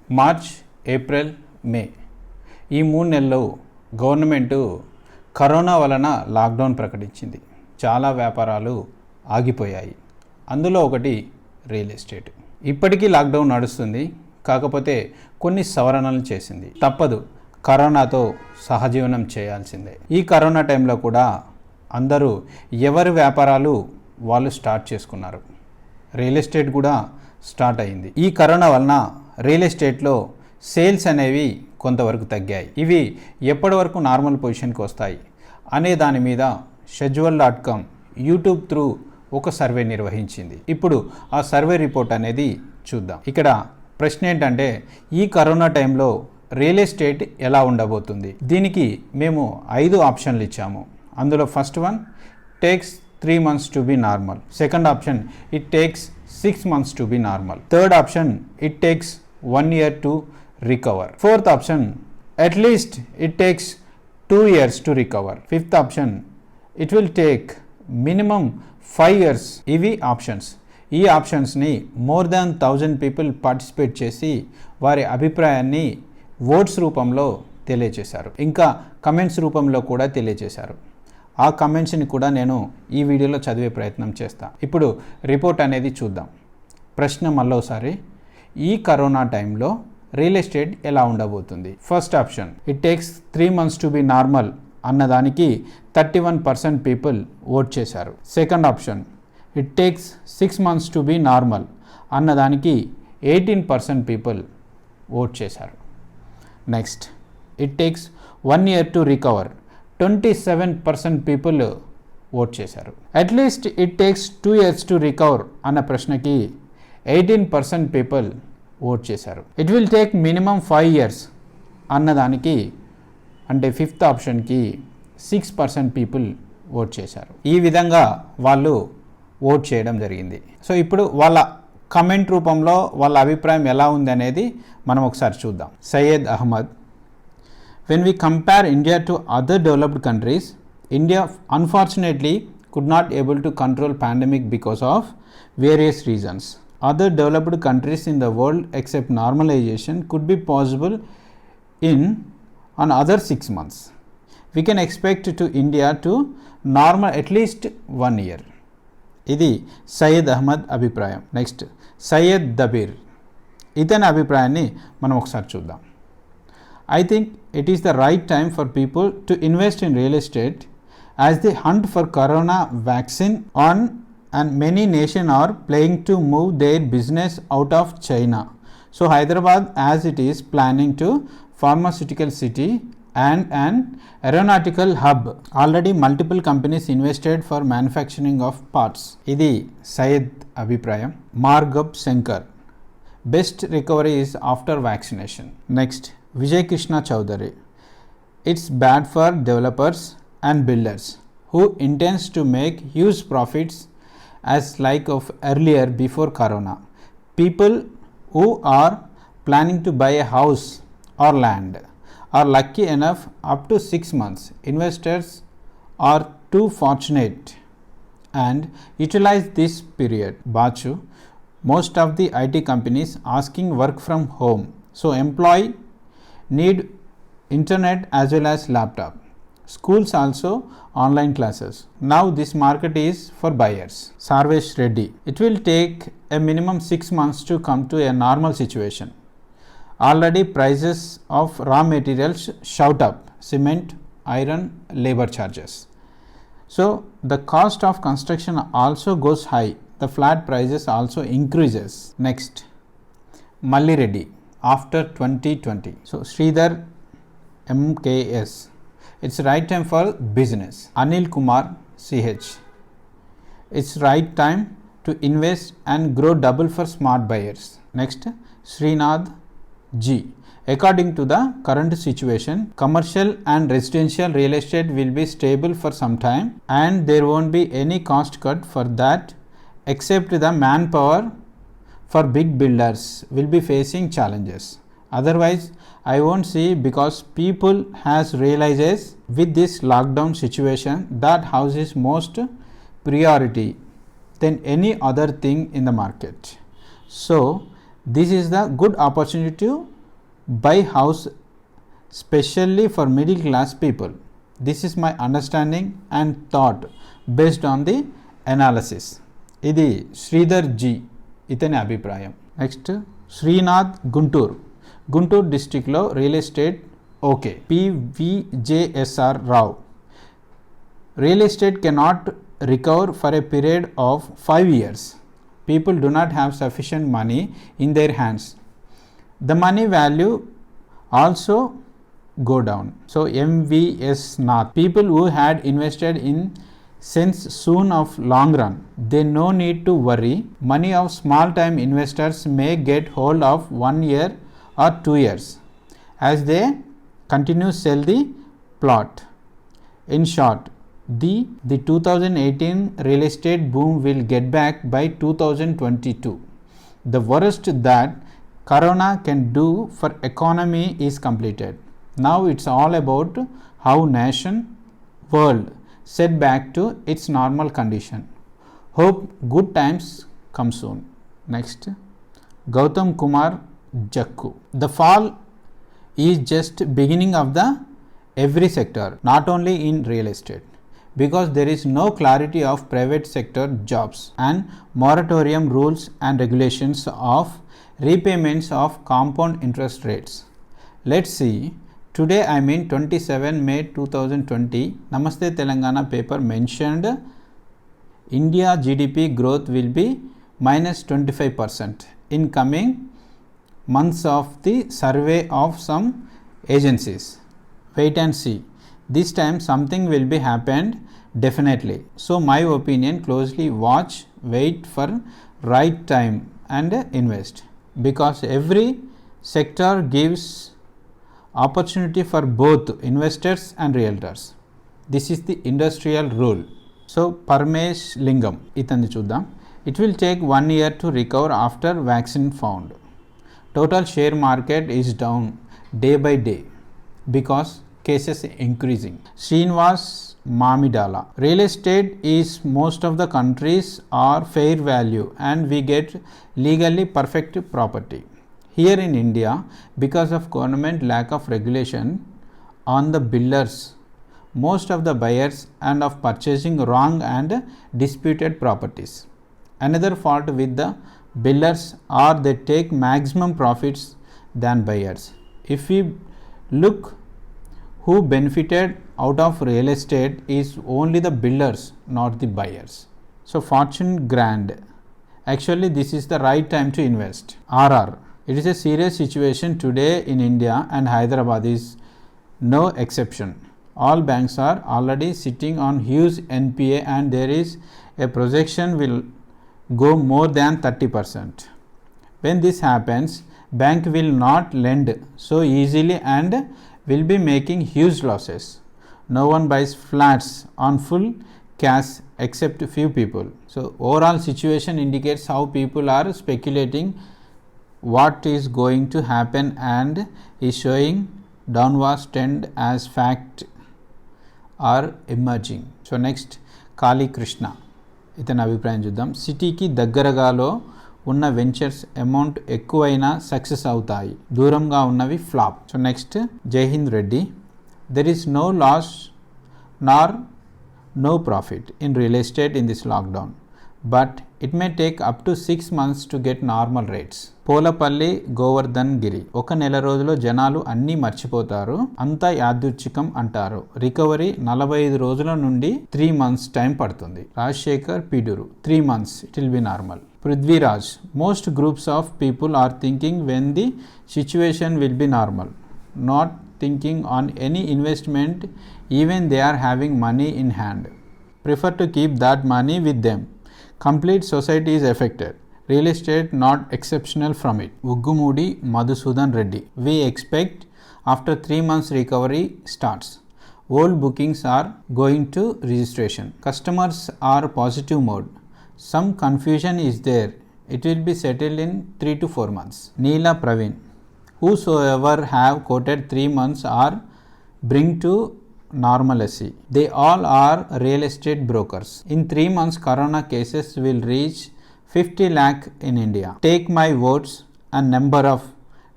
March, April, మే ఈ 3 నెలలు government corona వలన లాక్డౌన్ ప్రకటించింది. చాలా వ్యాపారాలు ఆగిపోయాయి. అందులో ఒకటి రియల్ ఎస్టేట్. ఇప్పటికీ లాక్డౌన్ నడుస్తుంది. కాకపోతే కొన్ని సవరణలు చేసింది. తప్పదు, కరోనాతో సహజీవనం చేయాల్సిందే. ఈ కరోనా టైంలో కూడా అందరూ ఎవరి వ్యాపారాలు వాళ్ళు స్టార్ట్ చేసుకున్నారు. రియల్ ఎస్టేట్ కూడా స్టార్ట్ అయింది. ఈ కరోనా వలన రియల్ ఎస్టేట్లో సేల్స్ అనేవి కొంతవరకు తగ్గాయి. ఇవి ఎప్పటి వరకు నార్మల్ పొజిషన్కి వస్తాయి అనే దాని మీద Schedule.com యూట్యూబ్ త్రూ ఒక సర్వే నిర్వహించింది. ఇప్పుడు ఆ సర్వే రిపోర్ట్ అనేది చూద్దాం. ఇక్కడ ప్రశ్న ఏంటంటే, ఈ కరోనా టైంలో రియల్ ఎస్టేట్ ఎలా ఉండబోతుంది? దీనికి మేము 5 ఆప్షన్లు ఇచ్చాము. అందులో first one, takes 3 months to be normal. Second option, it takes 6 months to be normal. Third option, it takes 1 year to recover. Fourth option, at least it takes 2 years to recover. Fifth option, it will take minimum 5 years. ఇవి options. ఈ ఆప్షన్స్ని more than 1000 people participate చేసి వారి అభిప్రాయాన్ని oats రూపంలో తెలియజేశారు. ఇంకా comments రూపంలో కూడా తెలియజేశారు. ఆ కమెంట్స్ని కూడా నేను ఈ వీడియోలో చదివే ప్రయత్నం చేస్తాను. ఇప్పుడు రిపోర్ట్ అనేది చూద్దాం. ప్రశ్న మళ్ళోసారి, ఈ కరోనా టైంలో రియల్ ఎస్టేట్ ఎలా ఉండబోతుంది? First option, it takes 3 months to be normal అన్నదానికి 31% పీపుల్ ఓట్ చేశారు. Second option, it takes 6 months to be normal అన్నదానికి 18% పీపుల్ ఓట్ చేశారు. Next, it takes 1 year to recover 27% people vote చేశారు. At least it takes 2 years to recover అన్న ప్రశ్నకి 18% people vote చేశారు. It will take minimum 5 years అన్నదానికి అంటే fifth ఆప్షన్కి 6% people vote చేశారు. ఈ విధంగా వాళ్ళు ఓట్ చేయడం జరిగింది. సో ఇప్పుడు వాళ్ళ కమెంట్ రూపంలో వాళ్ళ అభిప్రాయం ఎలా ఉంది అనేది మనం ఒకసారి చూద్దాం. Syed Ahmed, when we compare India to other developed countries, India unfortunately could not able to control pandemic because of various reasons. Other developed countries in the world except normalization could be possible in another 6 months. We can expect to India to normal at least 1 year. ఇది సయ్యద్ అహ్మద్ అభిప్రాయం. Next, Syed Dabir, ఇతని అభిప్రాయాన్ని మనం ఒకసారి చూద్దాం. I think it is the right time for people to invest in real estate as the hunt for corona vaccine on and many nation are playing to move their business out of China. So Hyderabad as it is planning to pharmaceutical city and an aeronautical hub. Already multiple companies invested for manufacturing of parts. ఇది సయ్యద్ అభిప్రాయం. Margab Shankar, best recovery is after vaccination. Next, Vijay Krishna Chowdary, it's bad for developers and builders who intends to make huge profits as like of earlier before corona. People who are planning to buy a house or land are lucky enough up to 6 months. Investors are too fortunate and utilize this period. Bachu, most of the IT companies asking work from home, so employee need internet as well as laptop. Schools also online classes. Now this market is for buyers. Sarvesh Reddy, it will take a minimum 6 months to come to a normal situation. Already prices of raw materials shout up, cement, iron, labor charges. So the cost of construction also goes high. The flat prices also increases. Next, Malli Reddy, after 2020. So Sridhar MKS, it's right time for business. Anil Kumar CH, it's right time to invest and grow double for smart buyers. Next, Srinath G, according to the current situation, commercial and residential real estate will be stable for some time and there won't be any cost cut for that, except the manpower for big builders will be facing challenges. Otherwise, I won't see, because people has realizes with this lockdown situation that house is most priority than any other thing in the market. So this is the good opportunity to buy house specially for middle class people. This is my understanding and thought based on the analysis. ఇది Sridhar G ఇతని అభిప్రాయం. Next Srinath Guntur డిస్టిక్లో real estate okay. PVJSR Rao, real estate cannot recover for a period of 5 years. People do not have sufficient money in their hands. The money value also go down. So MVS Nath, people who had invested in since soon of long run, they no need to worry. Money of small time investors may get hold of 1 year or 2 years as they continue sell the plot. In short, the 2018 real estate boom will get back by 2022. The worst that corona can do for economy is completed. Now it's all about how nation, world set back to its normal condition. Hope good times come soon. Next, Gautam Kumar Jakku, the fall is just beginning of the every sector, not only in real estate, because there is no clarity of private sector jobs and moratorium rules and regulations of repayments of compound interest rates. Let's see. Today, I mean 27 May 2020, Namaste Telangana paper mentioned India GDP growth will be minus 25% in coming months of the survey of some agencies. Wait and see. This time something will be happened definitely. So my opinion, closely watch, wait for right time and invest, because every sector gives opportunity for both investors and realtors. This is the industrial rule. So Parmesh Lingam, itandi chuddam. It will take 1 year to recover after vaccine found. Total share market is down day by day because cases increasing. Srinivas Mamidala, real estate is most of the countries are fair value and we get legally perfect property. Here in India, because of government lack of regulation on the builders, most of the buyers and of purchasing wrong and disputed properties. Another fault with the builders are they take maximum profits than buyers. If we look who benefited out of real estate is only the builders, not the buyers. So Fortune Grand, actually this is the right time to invest. RR, it is a serious situation today in India and Hyderabad is no exception. All banks are already sitting on huge NPA and there is a projection will go more than 30%. When this happens, bank will not lend so easily and will be making huge losses. No one buys flats on full cash except few people. So overall situation indicates how people are speculating what is going to happen and is showing downward trend as fact are emerging. So next, Kali Krishna, ఇతని అభిప్రాయం చూద్దాం. సిటీకి దగ్గరగాలో ఉన్న ventures amount ఎక్కువైనా success అవుతాయి, దూరంగా ఉన్నవి flop. So next, Jaihind Reddy, there is no loss nor no profit in real estate in this lockdown, but it may take up to 6 months to get normal rates. Polapalli Govardhan Giri, ఒక నెల రోజుల్లో జనాలు అన్నీ మర్చిపోతారు, అంతా యాదృచ్ఛికం అంటారు, రికవరీ 45 రోజుల నుండి 3 months టైం పడుతుంది. Rajasekhar Peeduru, 3 months it will be normal. Prithviraj, most groups of people are thinking when the situation will be normal, not thinking on any investment even they are having money in hand. Prefer to keep that money with them. Complete society is affected. Real estate not exceptional from it. Uggumudi Madhusudan Reddy, we expect after 3 months recovery starts. Old bookings are going to registration. Customers are positive mode. Some confusion is there. It will be settled in 3 to 4 months. Neela Praveen, whosoever have quoted 3 months are bring to normalcy. They all are real estate brokers. In 3 months, corona cases will reach 50 lakh in India. Take my votes and number of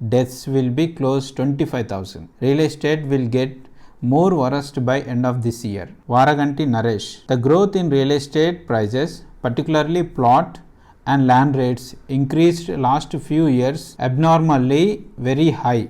deaths will be close 25,000. Real estate will get more worst by end of this year. Varaganti Naresh. The growth in real estate prices, particularly plot and land rates, increased last few years abnormally very high.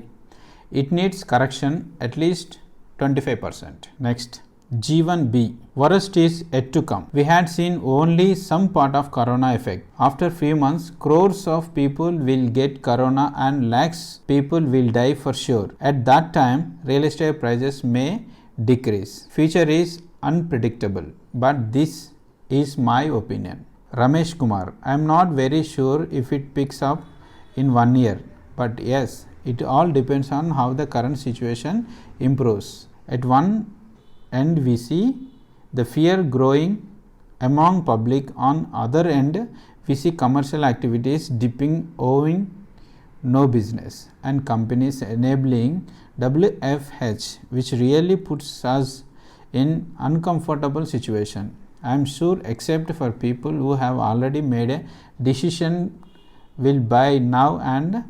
It needs correction at least 25%. Next, G1 B. Worst is yet to come. We had seen only some part of corona effect. After few months, crores of people will get corona and lakhs people will die for sure. At that time, real estate prices may decrease. Future is unpredictable, but this is my opinion. Ramesh Kumar. I am not very sure if it picks up in 1 year, but yes, it all depends on how the current situation improves. At one end we see the fear growing among public, on other end we see commercial activities dipping owing no business and companies enabling WFH, which really puts us in uncomfortable situation. I am sure except for people who have already made a decision will buy now, and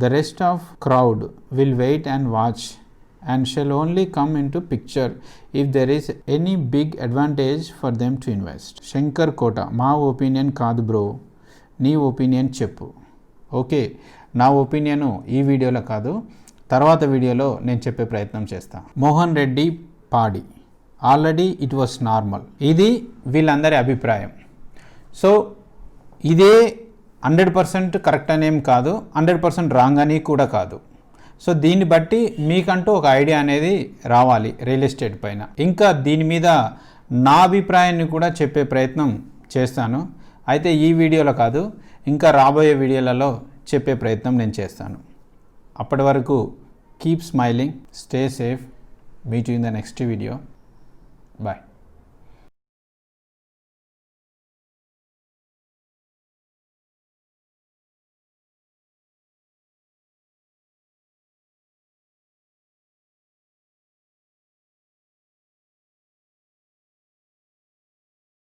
the rest of crowd will wait and watch and shall only come into picture if there is any big advantage for them to invest. Shankar Kota. మా opinion కాదు bro, నీ opinion చెప్పు. Okay, నా opinion ఈ వీడియోలో కాదు, తర్వాత వీడియోలో నేను చెప్పే ప్రయత్నం చేస్తా. మోహన్ రెడ్డి పాడి. Already it was normal. ఇది వీళ్ళందరి అభిప్రాయం. సో ఇదే 100% కరెక్ట్ అనేం కాదు, 100% రాంగ్ అని కూడా కాదు. సో దీన్ని బట్టి మీకంటూ ఒక ఐడియా అనేది రావాలి రియల్ ఎస్టేట్ పైన. ఇంకా దీని మీద నా అభిప్రాయాన్ని కూడా చెప్పే ప్రయత్నం చేస్తాను. అయితే ఈ వీడియోలో కాదు, ఇంకా రాబోయే వీడియోలలో చెప్పే ప్రయత్నం నేను చేస్తాను. అప్పటి వరకు keep smiling, stay safe, meet you in the next video. Bye.